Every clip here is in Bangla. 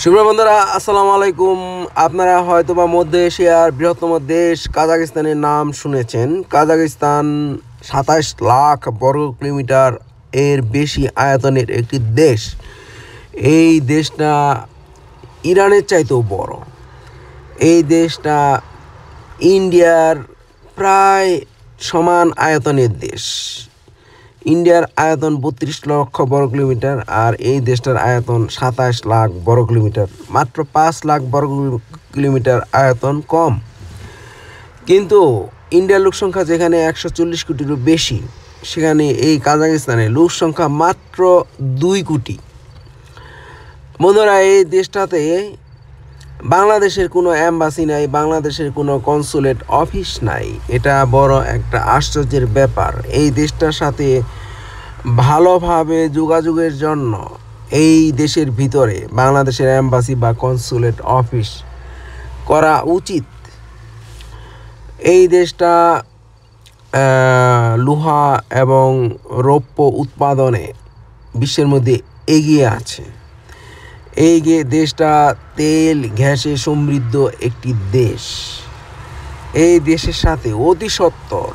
সুপ্রিয় বন্ধুরা, আসসালামু আলাইকুম। আপনারা হয়তোবা মধ্য এশিয়ার বৃহত্তম দেশ কাজাকিস্তানের নাম শুনেছেন। কাজাকিস্তান ২৭ লাখ বর্গ কিলোমিটার এর বেশি আয়তনের একটি দেশ। এই দেশটা ইরানের চাইতেও বড়। এই দেশটা ইন্ডিয়ার প্রায় সমান আয়তনের দেশ। ইন্ডিয়ার আয়তন ৩২ লক্ষ বর্গ কিলোমিটার, আর এই দেশটার আয়তন ২৭ লাখ বর্গ কিলোমিটার। মাত্র ৫ লাখ বর্গ কিলোমিটার আয়তন কম। কিন্তু ইন্ডিয়ার লোক সংখ্যা যেখানে ১৪০ কোটিরও বেশি, সেখানে এই কাজাকিস্তানের লোক সংখ্যা মাত্র ২ কোটি। বন্ধুরা, এই দেশটাতে বাংলাদেশের কোনো অ্যাম্বাসি নাই, বাংলাদেশের কোনো কনসুলেট অফিস নাই। এটা বড় একটা আশ্চর্যের ব্যাপার। এই দেশটার সাথে ভালোভাবে যোগাযোগের জন্য এই দেশের ভিতরে বাংলাদেশের অ্যাম্বাসি বা কনসুলেট অফিস করা উচিত। এই দেশটা লোহা এবং রৌপ্য উৎপাদনে বিশ্বের মধ্যে এগিয়ে আছে। এই দেশটা তেল গ্যাসে সমৃদ্ধ একটি দেশ। এই দেশের সাথে অতি সত্বর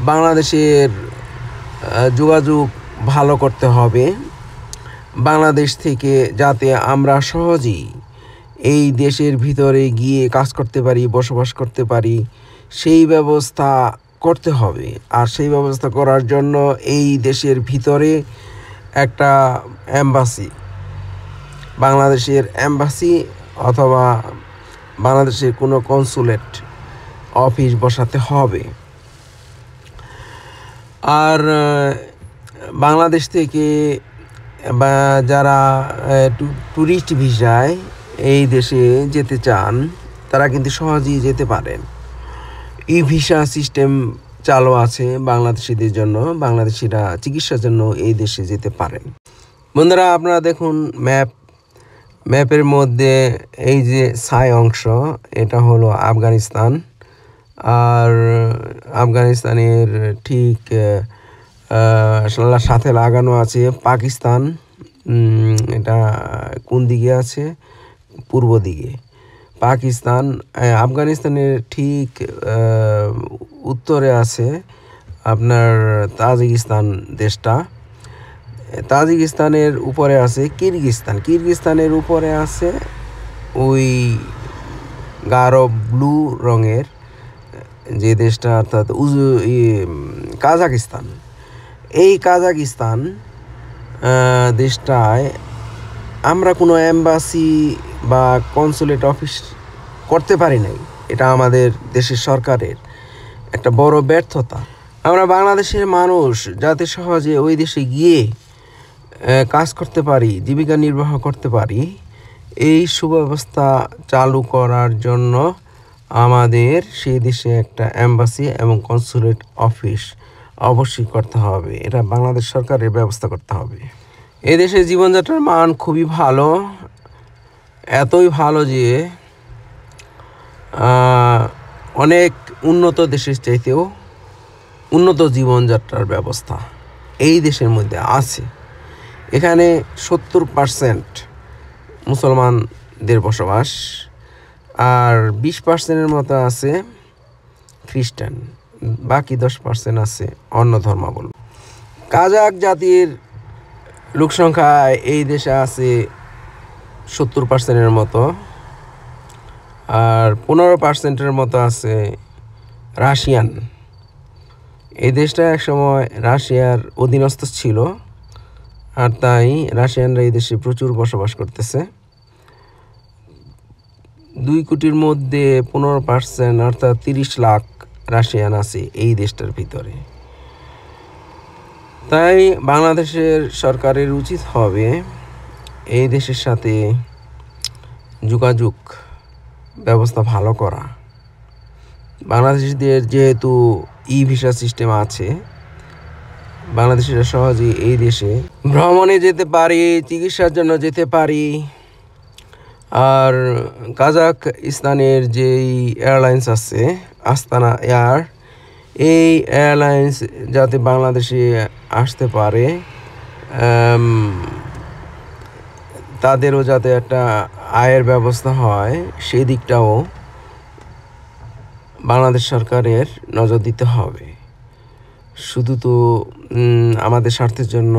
বাংলাদেশের যোগাযোগ ভালো করতে হবে। বাংলাদেশ থেকে যাতে আমরা সহজেই এই দেশের ভিতরে গিয়ে কাজ করতে পারি, বসবাস করতে পারি, সেই ব্যবস্থা করতে হবে। আর সেই ব্যবস্থা করার জন্য এই দেশের ভিতরে একটা অ্যাম্বাসি, বাংলাদেশের অ্যাম্বাসি অথবা বাংলাদেশের কোনো কনসুলেট অফিস বসাতে হবে। আর বাংলাদেশ থেকে বা যারা ট্যুরিস্ট ভিসায় এই দেশে যেতে চান, তারা কিন্তু সহজেই যেতে পারেন। ই ভিসা সিস্টেম চালু আছে বাংলাদেশিদের জন্য। বাংলাদেশিরা চিকিৎসার জন্য এই দেশে যেতে পারেন। বন্ধুরা, আপনারা দেখুন ম্যাপের মধ্যে এই যে ছাই অংশ, এটা হলো আফগানিস্তান। আর আফগানিস্তানের ঠিক সাথে লাগানো আছে পাকিস্তান। এটা কোন দিকে আছে? পূর্ব দিকে পাকিস্তান। আফগানিস্তানের ঠিক উত্তরে আছে আপনার তাজিকিস্তান দেশটা। তাজিকিস্তানের উপরে আছে কিরগিজস্তানের উপরে আছে ওই গাঢ় ব্লু রঙের যে দেশটা, অর্থাৎ কাজাকিস্তান। এই কাজাকিস্তান দেশটায় আমরা কোনো অ্যাম্বাসি বা কনসুলেট অফিস করতে পারি নাই। এটা আমাদের দেশের সরকারের একটা বড় ব্যর্থতা। আমরা বাংলাদেশের মানুষ যাতে সহজে ওই দেশে গিয়ে কাজ করতে পারি, জীবিকা নির্বাহ করতে পারি, এই সুব্যবস্থা চালু করার জন্য আমাদের সেই দেশে একটা অ্যাম্বাসি এবং কনসুলেট অফিস অবশ্যই করতে হবে। এটা বাংলাদেশ সরকারের ব্যবস্থা করতে হবে। এই দেশের জীবনযাত্রার মান খুবই ভালো, এতই ভালো যে অনেক উন্নত দেশের চাইতেও উন্নত জীবনযাত্রার ব্যবস্থা এই দেশের মধ্যে আছে। এখানে ৭০% মুসলমানদের বসবাস, আর 20% মতো আছে খ্রিস্টান, বাকি 10% আছে অন্য ধর্মাবলম্বী। কাজাক জাতির লোক সংখ্যা এই দেশে আছে ৭০% মতো, আর 15% মতো আছে রাশিয়ান। এই দেশটা একসময় রাশিয়ার অধীনস্থ ছিল, আর তাই রাশিয়ানরা এই দেশে প্রচুর বসবাস করতেছে। ২ কোটির মধ্যে 15% অর্থাৎ ৩০ লাখ রাশিয়ান আছে এই দেশটার ভিতরে। তাই বাংলাদেশের সরকারের উচিত হবে এই দেশের সাথে যোগাযোগ ব্যবস্থা ভালো করা। বাংলাদেশিদের যেহেতু ই ভিসা সিস্টেম আছে, বাংলাদেশিরা সহজেই এই দেশে ভ্রমণে যেতে পারি, চিকিৎসার জন্য যেতে পারি। আর কাজাকস্তানের যেই এয়ারলাইন্স আছে আস্তানা এয়ার, এই এয়ারলাইন্স যাতে বাংলাদেশে আসতে পারে, তাদেরও যাতে একটা আয়ের ব্যবস্থা হয় সেই দিকটাও বাংলাদেশ সরকারের নজর দিতে হবে। শুধু তো আমাদের স্বার্থের জন্য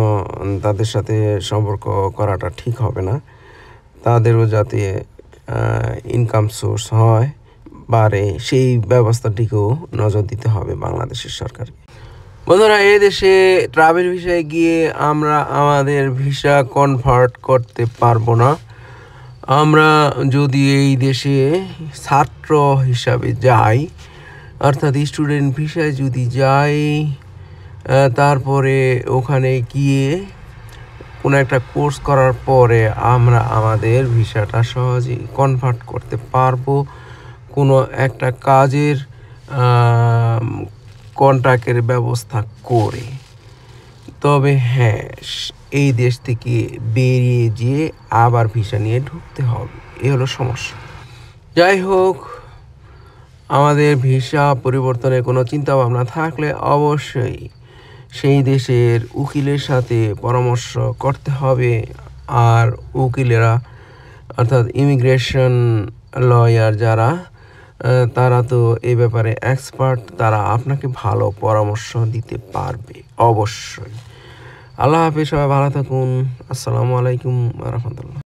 তাদের সাথে সম্পর্ক করাটা ঠিক হবে না, তাদেরও যাতে ইনকাম সোর্স হয় বাড়ে সেই ব্যবস্থাটিকেও নজর দিতে হবে বাংলাদেশের সরকারকে। বন্ধুরা, এই দেশে ট্রাভেল ভিসায় গিয়ে আমরা আমাদের ভিসা কনভার্ট করতে পারবো না। আমরা যদি এই দেশে ছাত্র হিসাবে যাই, অর্থাৎ স্টুডেন্ট ভিসায় যদি যাই, তারপরে ওখানে গিয়ে কোনো একটা কোর্স করার পরে আমরা আমাদের ভিসাটা সহজেই কনভার্ট করতে পারবো কোনো একটা কাজের কন্ট্রাক্টের ব্যবস্থা করে। তবে হ্যাঁ, এই দেশ থেকে বেরিয়ে যেয়ে আবার ভিসা নিয়ে ঢুকতে হবে, এ হলো সমস্যা। যাই হোক, আমাদের ভিসা পরিবর্তনের কোনো চিন্তা ভাবনা থাকলে অবশ্যই সেই দেশের উকিলের সাথে পরামর্শ করতে হবে। আর উকিলেরা অর্থাৎ ইমিগ্রেশন লয়ার যারা, তারা তো এই ব্যাপারে এক্সপার্ট, তারা আপনাকে ভালো পরামর্শ দিতে পারবে অবশ্যই। আল্লাহ হাফেজ, সবাই ভালো থাকুন। আসসালামু আলাইকুম ওয়া রাহমাতুল্লাহ।